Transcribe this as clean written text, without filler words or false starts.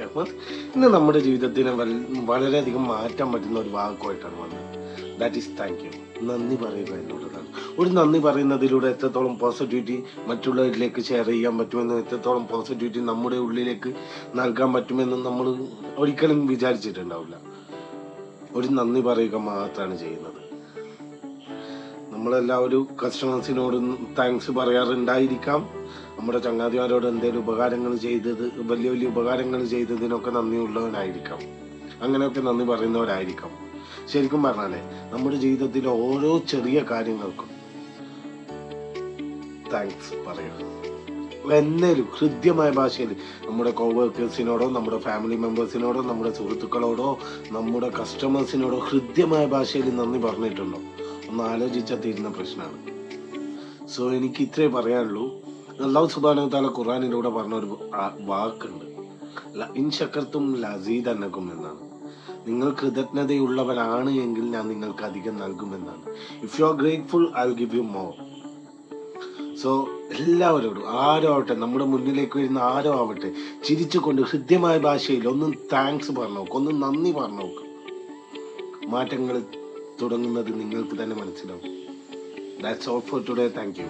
അഹമ്മദ്. ഇന്ന് നമ്മുടെ ജീവിതത്തിനെ വളരെയധികം മാറ്റാൻ പറ്റുന്ന ഒരു വാക്കുമായിട്ടാണ് വന്നത്. That is thank you. നന്ദി പറയുക എന്നുള്ളതാണ്. ഒരു നന്ദി പറയുന്നതിലൂടെ എത്രത്തോളം പോസിറ്റിവിറ്റി മറ്റുള്ളവരിലേക്ക് ഷെയർ ചെയ്യാൻ പറ്റുമെന്നും എത്രത്തോളം പോസിറ്റിവിറ്റി നമ്മുടെ ഉള്ളിലേക്ക് നൽകാൻ പറ്റുമെന്നും നമ്മൾ ഒരിക്കലും വിചാരിച്ചിട്ടുണ്ടാവില്ല. ഒരു നന്ദി പറയുക മാത്രമാണ് ചെയ്യുന്നത്. നമ്മളെല്ലാവരും കസ്റ്റമേഴ്സിനോട് താങ്ക്സ് പറയാറുണ്ടായിരിക്കാം. നമ്മുടെ ചങ്ങാതിമാരോട് എന്തെങ്കിലും ഉപകാരങ്ങൾ ചെയ്തത്, വലിയ വലിയ ഉപകാരങ്ങൾ ചെയ്തതിനൊക്കെ നന്ദിയുള്ളവനായിരിക്കാം. അങ്ങനെയൊക്കെ നന്ദി പറയുന്നവരായിരിക്കാം. ശരിക്കും പറഞ്ഞാലേ നമ്മുടെ ജീവിതത്തിലെ ഓരോ ചെറിയ കാര്യങ്ങൾക്കും താങ്ക്സ് പറയുക. എന്നേലും ഹൃദ്യമായ ഭാഷയിൽ നമ്മുടെ കോവർക്കേഴ്സിനോടോ നമ്മുടെ ഫാമിലി മെമ്പേഴ്സിനോടോ നമ്മുടെ സുഹൃത്തുക്കളോടോ നമ്മുടെ കസ്റ്റമേഴ്സിനോടോ ഹൃദ്യമായ ഭാഷയിൽ നന്ദി പറഞ്ഞിട്ടുണ്ടോ? ഒന്ന് ആലോചിച്ചാൽ തീരുന്ന പ്രശ്നമാണ്. സോ എനിക്ക് ഇത്രേ പറയാനുള്ളൂ. അല്ലാഹു സുബ്ഹാനഹു വ തആല ഖുർആനിലൂടെ പറഞ്ഞൊരു വാക്കുണ്ട്, ഇൻ ശകർതും ലഅസീദന്നകും എന്നാണ്. നിങ്ങൾ കൃതജ്ഞതയുള്ളവരാണ് എങ്കിൽ ഞാൻ നിങ്ങൾക്ക് അധികം നൽകുമെന്നാണ്. If you are grateful I will give you more. So എല്ലാവരോടും ആരോ ആവട്ടെ, നമ്മുടെ മുന്നിലേക്ക് വരുന്ന ആരോ ആവട്ടെ, ചിരിച്ചുകൊണ്ട് ഹൃദ്യമായ ഭാഷയിൽ ഒന്ന് താങ്ക്സ് പറഞ്ഞു നോക്ക്, ഒന്ന് നന്ദി പറഞ്ഞു നോക്ക്. മാറ്റങ്ങൾ തുടങ്ങുന്നത് നിങ്ങൾക്ക് തന്നെ മനസ്സിലാവും. That's all for today. Thank you.